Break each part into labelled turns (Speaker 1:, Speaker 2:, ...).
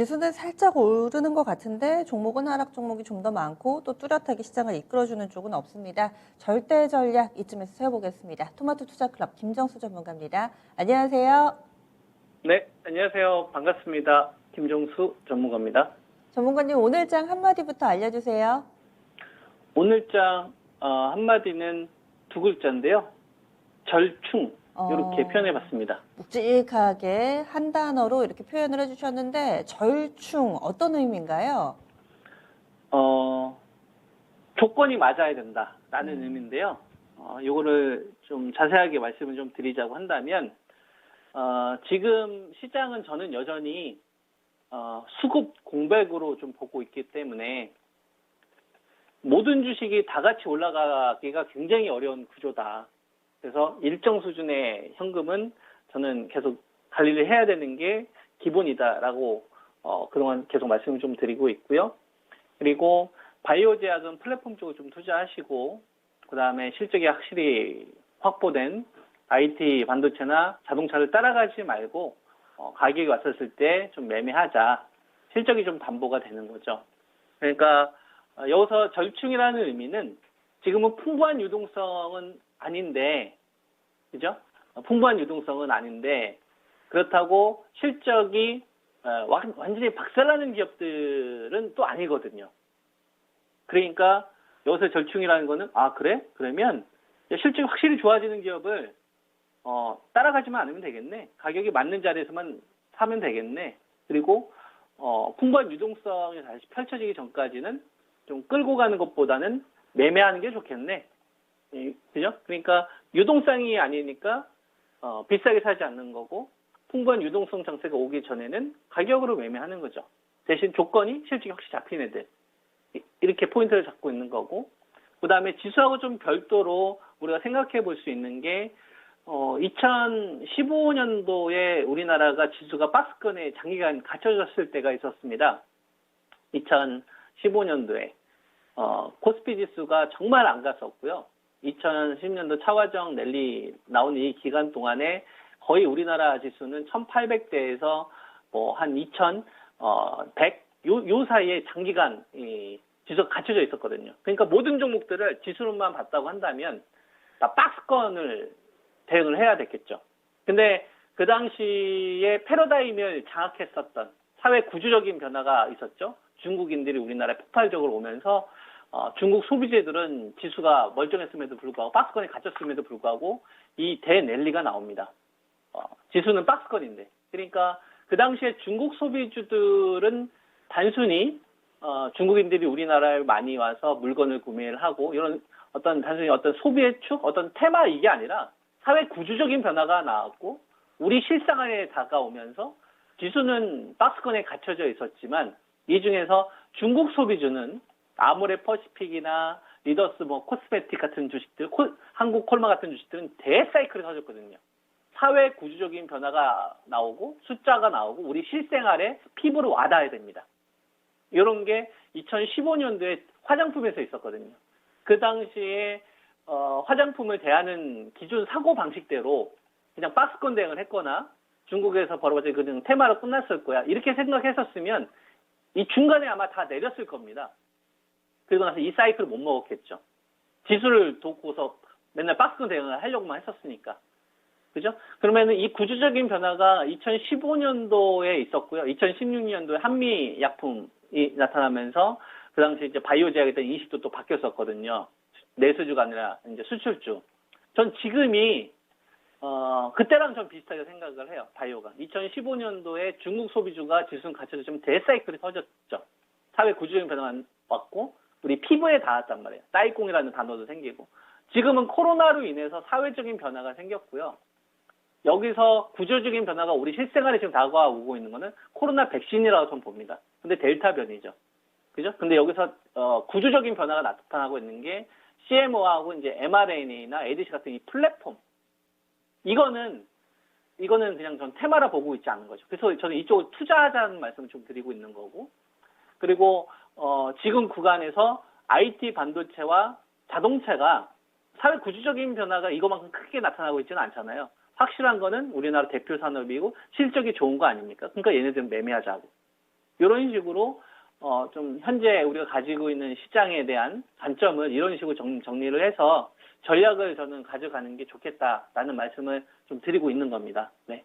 Speaker 1: 지수는 살짝 오르는 것 같은데 종목은 하락 종목이 좀 더 많고 또 뚜렷하게 시장을 이끌어주는 쪽은 없습니다. 절대 전략 이쯤에서 세워보겠습니다. 토마토 투자 클럽 김정수 전문가입니다. 안녕하세요.
Speaker 2: 네, 안녕하세요. 반갑습니다. 김종수 전문가입니다.
Speaker 1: 전문가님 오늘 장 한마디부터 알려주세요.
Speaker 2: 오늘 장 한마디는 두 글자인데요. 절충 이렇게 표현해봤습니다.
Speaker 1: 묵직하게 한 단어로 이렇게 표현을 해주셨는데 절충 어떤 의미인가요?
Speaker 2: 조건이 맞아야 된다라는 의미인데요. 요거를 좀 자세하게 말씀을 좀 드리자고 한다면 지금 시장은 저는 여전히 수급 공백으로 좀 보고 있기 때문에 모든 주식이 다 같이 올라가기가 굉장히 어려운 구조다. 그래서 일정 수준의 현금은 저는 계속 관리를 해야 되는 게 기본이다라고 그동안 계속 말씀을 좀 드리고 있고요. 그리고 바이오 제약은 플랫폼 쪽을 좀 투자하시고 그다음에 실적이 확실히 확보된 IT 반도체나 자동차를 따라가지 말고 가격이 왔었을 때 좀 매매하자. 실적이 좀 담보가 되는 거죠. 그러니까 여기서 절충이라는 의미는 지금은 풍부한 유동성은 아닌데, 그죠? 풍부한 유동성은 아닌데 그렇다고 실적이 완전히 박살나는 기업들은 또 아니거든요. 그러니까 여기서 절충이라는 거는 그래? 그러면 실적이 확실히 좋아지는 기업을 따라가지만 않으면 되겠네. 가격이 맞는 자리에서만 사면 되겠네. 그리고 풍부한 유동성이 다시 펼쳐지기 전까지는 좀 끌고 가는 것보다는 매매하는 게 좋겠네. 그죠? 그러니까 유동성이 아니니까 비싸게 사지 않는 거고 풍부한 유동성 장세가 오기 전에는 가격으로 매매하는 거죠. 대신 조건이 실적이 확실히 잡힌 애들. 이렇게 포인트를 잡고 있는 거고 그 다음에 지수하고 좀 별도로 우리가 생각해 볼 수 있는 게 2015년도에 우리나라가 지수가 박스권에 장기간 갇혀졌을 때가 있었습니다. 2015년도에 코스피 지수가 정말 안 갔었고요. 2010년도 차화정 랠리 나온 이 기간 동안에 거의 우리나라 지수는 1800대에서 한 2100, 요 사이에 장기간 지수가 갇혀져 있었거든요. 그러니까 모든 종목들을 지수로만 봤다고 한다면 다 박스권을 대응을 해야 됐겠죠. 근데 그 당시에 패러다임을 장악했었던 사회 구조적인 변화가 있었죠. 중국인들이 우리나라에 폭발적으로 오면서 중국 소비재들은 지수가 멀쩡했음에도 불구하고 박스권에 갇혔음에도 불구하고 이 대랠리가 나옵니다. 지수는 박스권인데 그러니까 그 당시에 중국 소비주들은 단순히 중국인들이 우리나라에 많이 와서 물건을 구매를 하고 이런 단순히 어떤 소비의 축, 어떤 테마 이게 아니라 사회 구조적인 변화가 나왔고 우리 실생활에 다가오면서 지수는 박스권에 갇혀져 있었지만 이 중에서 중국 소비주는 아모레 퍼시픽이나 리더스 코스메틱 같은 주식들, 한국 콜마 같은 주식들은 대사이클을 터졌거든요. 사회 구조적인 변화가 나오고 숫자가 나오고 우리 실생활에 피부로 와닿아야 됩니다. 이런 게 2015년도에 화장품에서 있었거든요. 그 당시에 화장품을 대하는 기존 사고 방식대로 그냥 박스권 대응을 했거나 중국에서 벌어진 그냥 테마로 끝났을 거야. 이렇게 생각했었으면 이 중간에 아마 다 내렸을 겁니다. 그리고 나서 이 사이클을 못 먹었겠죠. 지수를 돕고서 맨날 박스권 대응을 하려고만 했었으니까. 그죠? 그러면은 이 구조적인 변화가 2015년도에 있었고요. 2016년도에 한미 약품이 나타나면서 그 당시 이제 바이오 제약에 대한 인식도 또 바뀌었었거든요. 내수주가 아니라 이제 수출주. 전 지금이 그때랑 좀 비슷하게 생각을 해요. 바이오가. 2015년도에 중국 소비주가 지수는 갇혀서 좀 대사이클이 터졌죠. 사회 구조적인 변화가 왔고 우리 피부에 닿았단 말이에요. 사이공이라는 단어도 생기고. 지금은 코로나로 인해서 사회적인 변화가 생겼고요. 여기서 구조적인 변화가 우리 실생활에 지금 다가오고 있는 거는 코로나 백신이라고 저는 봅니다. 근데 델타 변이죠. 그죠? 근데 여기서 구조적인 변화가 나타나고 있는 게 CMO하고 이제 mRNA나 ADC 같은 이 플랫폼. 이거는 그냥 전 테마라 보고 있지 않은 거죠. 그래서 저는 이쪽을 투자하자는 말씀을 좀 드리고 있는 거고. 그리고 지금 구간에서 IT 반도체와 자동차가 사회 구조적인 변화가 이거만큼 크게 나타나고 있지는 않잖아요. 확실한 거는 우리나라 대표 산업이고 실적이 좋은 거 아닙니까? 그러니까 얘네들은 매매하자고. 이런 식으로 좀 현재 우리가 가지고 있는 시장에 대한 관점을 이런 식으로 정리를 해서 전략을 저는 가져가는 게 좋겠다라는 말씀을 좀 드리고 있는 겁니다. 네.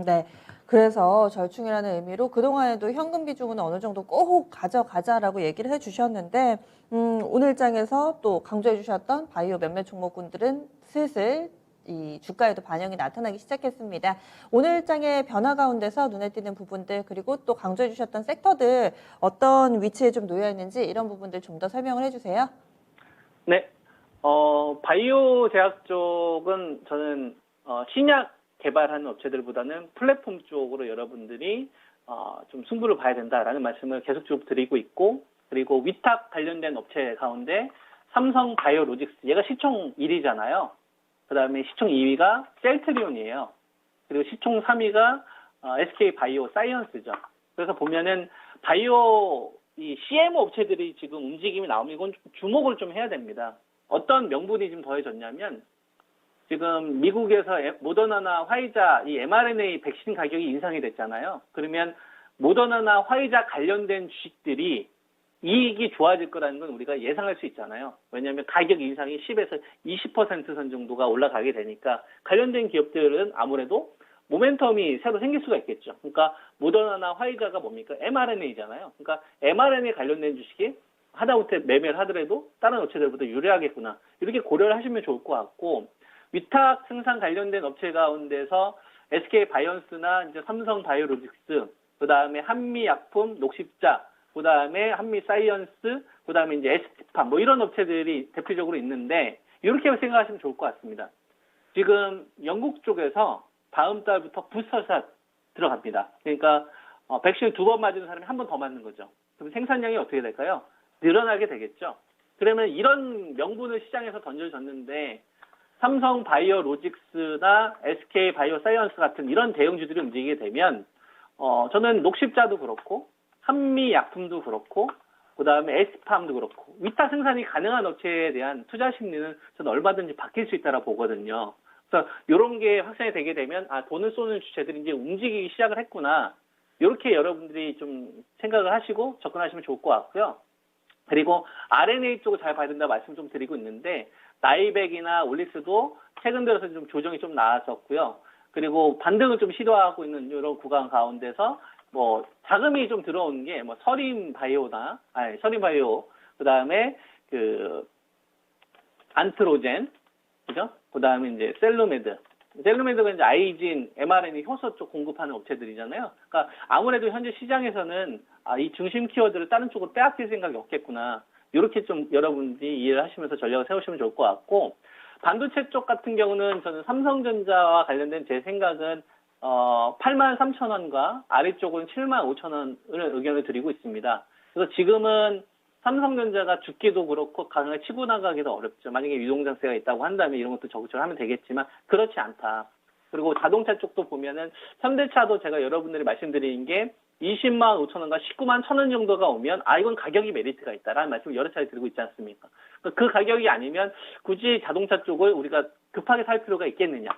Speaker 1: 네. 그래서 절충이라는 의미로 그동안에도 현금 비중은 어느 정도 꼭 가져가자라고 얘기를 해주셨는데, 오늘장에서 또 강조해 주셨던 바이오 몇몇 종목군들은 슬슬 이 주가에도 반영이 나타나기 시작했습니다. 오늘장의 변화 가운데서 눈에 띄는 부분들, 그리고 또 강조해 주셨던 섹터들 어떤 위치에 좀 놓여 있는지 이런 부분들 좀 더 설명을 해주세요.
Speaker 2: 네. 바이오 제약 쪽은 저는 신약 개발하는 업체들보다는 플랫폼 쪽으로 여러분들이 좀 승부를 봐야 된다라는 말씀을 계속적으로 드리고 있고, 그리고 위탁 관련된 업체 가운데 삼성 바이오로직스, 얘가 시총 1위잖아요. 그 다음에 시총 2위가 셀트리온이에요. 그리고 시총 3위가 SK 바이오 사이언스죠. 그래서 보면은 바이오 이 CMO 업체들이 지금 움직임이 나오면 이건 주목을 좀 해야 됩니다. 어떤 명분이 좀 더해졌냐면, 지금 미국에서 모더나나 화이자 이 mRNA 백신 가격이 인상이 됐잖아요. 그러면 모더나나 화이자 관련된 주식들이 이익이 좋아질 거라는 건 우리가 예상할 수 있잖아요. 왜냐하면 가격 인상이 10에서 20% 선 정도가 올라가게 되니까 관련된 기업들은 아무래도 모멘텀이 새로 생길 수가 있겠죠. 그러니까 모더나나 화이자가 뭡니까? mRNA잖아요. 그러니까 mRNA 관련된 주식이 하다못해 매매를 하더라도 다른 업체들보다 유리하겠구나. 이렇게 고려를 하시면 좋을 것 같고, 위탁 생산 관련된 업체 가운데서 SK 바이언스나 이제 삼성 바이오로직스, 그 다음에 한미약품, 녹십자, 그 다음에 한미 사이언스, 그 다음에 이제 ST팜, 뭐 이런 업체들이 대표적으로 있는데, 이렇게 생각하시면 좋을 것 같습니다. 지금 영국 쪽에서 다음 달부터 부스터샷 들어갑니다. 그러니까 백신을 2번 맞은 사람이 한 번 더 맞는 거죠. 그럼 생산량이 어떻게 될까요? 늘어나게 되겠죠. 그러면 이런 명분을 시장에서 던져졌는데, 삼성 바이오로직스나 SK 바이오사이언스 같은 이런 대형주들이 움직이게 되면 저는 녹십자도 그렇고 한미약품도 그렇고 그다음에 에스팜도 그렇고 위탁 생산이 가능한 업체에 대한 투자 심리는 저는 얼마든지 바뀔 수 있다고 보거든요. 그래서 이런 게 확산이 되게 되면 돈을 쏘는 주체들이 이제 움직이기 시작을 했구나. 이렇게 여러분들이 좀 생각을 하시고 접근하시면 좋을 것 같고요. 그리고 RNA 쪽을 잘 봐야 된다 말씀 좀 드리고 있는데, 나이백이나 올릭스도 최근 들어서 좀 조정이 좀 나왔었고요. 그리고 반등을 좀 시도하고 있는 이런 구간 가운데서 뭐 자금이 좀 들어오는 게 뭐 서린바이오, 그다음에 그 안트로젠, 그죠? 그다음에 이제 셀루메드가 이제 아이진, mRNA 효소 쪽 공급하는 업체들이잖아요. 그러니까 아무래도 현재 시장에서는 이 중심 키워드를 다른 쪽으로 빼앗길 생각이 없겠구나. 이렇게 좀 여러분들이 이해를 하시면서 전략을 세우시면 좋을 것 같고, 반도체 쪽 같은 경우는 저는 삼성전자와 관련된 제 생각은 83,000원과 아래쪽은 75,000원을 의견을 드리고 있습니다. 그래서 지금은 삼성전자가 죽기도 그렇고 강하게 치고 나가기도 어렵죠. 만약에 유동장세가 있다고 한다면 이런 것도 적극적으로 하면 되겠지만 그렇지 않다. 그리고 자동차 쪽도 보면은 현대차도 제가 여러분들이 말씀드린 게 20만 5천 원과 19만 1천 원 정도가 오면 이건 가격이 메리트가 있다라는 말씀을 여러 차례 드리고 있지 않습니까? 그 가격이 아니면 굳이 자동차 쪽을 우리가 급하게 살 필요가 있겠느냐?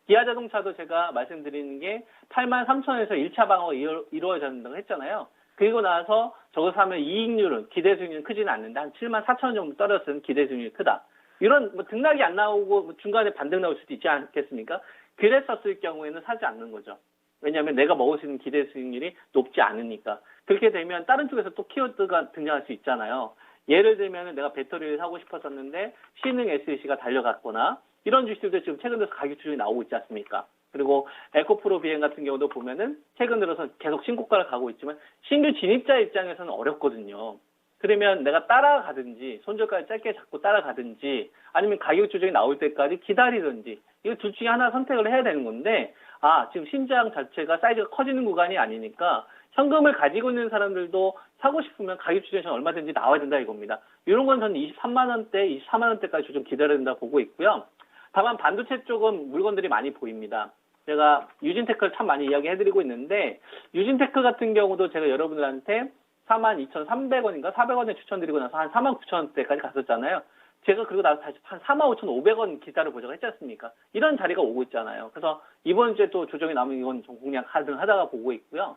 Speaker 2: 기아 자동차도 제가 말씀드리는 게 8만 3천 원에서 1차 방어가 이루어진다고 했잖아요. 그리고 나서 저거 사면 이익률은 기대 수익률은 크지는 않는데 한 7만 4천 원 정도 떨어졌으면 기대 수익률이 크다. 이런 뭐 등락이 안 나오고 중간에 반등 나올 수도 있지 않겠습니까? 그랬었을 경우에는 사지 않는 거죠. 왜냐하면 내가 먹을 수 있는 기대 수익률이 높지 않으니까. 그렇게 되면 다른 쪽에서 또 키워드가 등장할 수 있잖아요. 예를 들면 내가 배터리를 사고 싶었었는데 신흥 SEC가 달려갔거나 이런 주식들도 지금 최근 들어서 가격 조정이 나오고 있지 않습니까? 그리고 에코프로 비행 같은 경우도 보면은 최근 들어서 계속 신고가를 가고 있지만 신규 진입자 입장에서는 어렵거든요. 그러면 내가 따라가든지 손절가를 짧게 잡고 따라가든지 아니면 가격 조정이 나올 때까지 기다리든지 이거 둘 중에 하나 선택을 해야 되는 건데 지금 신장 자체가 사이즈가 커지는 구간이 아니니까 현금을 가지고 있는 사람들도 사고 싶으면 가격 조정이 얼마든지 나와야 된다 이겁니다. 이런 건 저는 23만 원대, 24만 원대까지 조정 기다려야 된다 보고 있고요. 다만 반도체 쪽은 물건들이 많이 보입니다. 제가 유진테크를 참 많이 이야기해드리고 있는데 유진테크 같은 경우도 제가 여러분들한테 42,300원인가 400원에 추천드리고 나서 한 49,000원대까지 갔었잖아요. 제가 그리고 나서 다시 한 45,500원 기다려보자고 했지 않습니까? 이런 자리가 오고 있잖아요. 그래서 이번 주에 또 조정이 나오면 이건 좀 공략 하다가 보고 있고요.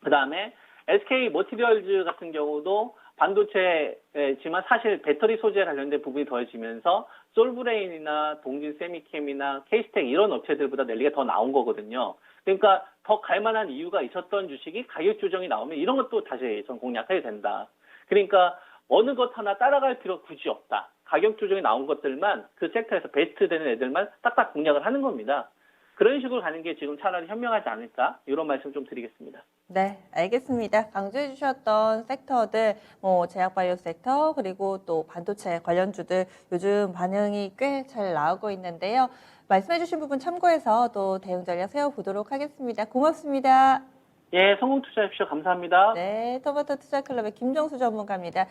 Speaker 2: 그 다음에 SK 머티리얼즈 같은 경우도 반도체지만 사실 배터리 소재 관련된 부분이 더해지면서 솔브레인이나 동진 세미캠이나 케이스텍 이런 업체들보다 랠리가 더 나온 거거든요. 그러니까 더 갈만한 이유가 있었던 주식이 가격 조정이 나오면 이런 것도 다시 전 공략해야 된다. 그러니까 어느 것 하나 따라갈 필요 굳이 없다. 가격 조정이 나온 것들만 그 섹터에서 베스트 되는 애들만 딱딱 공략을 하는 겁니다. 그런 식으로 가는 게 지금 차라리 현명하지 않을까? 이런 말씀 좀 드리겠습니다.
Speaker 1: 네, 알겠습니다. 강조해 주셨던 섹터들, 제약바이오 섹터, 그리고 또 반도체 관련주들 요즘 반응이 꽤 잘 나오고 있는데요. 말씀해 주신 부분 참고해서 또 대응 전략 세워보도록 하겠습니다. 고맙습니다.
Speaker 2: 예, 성공 투자해주셔서 감사합니다.
Speaker 1: 네, 토마토 투자클럽의 김정수 전문가입니다.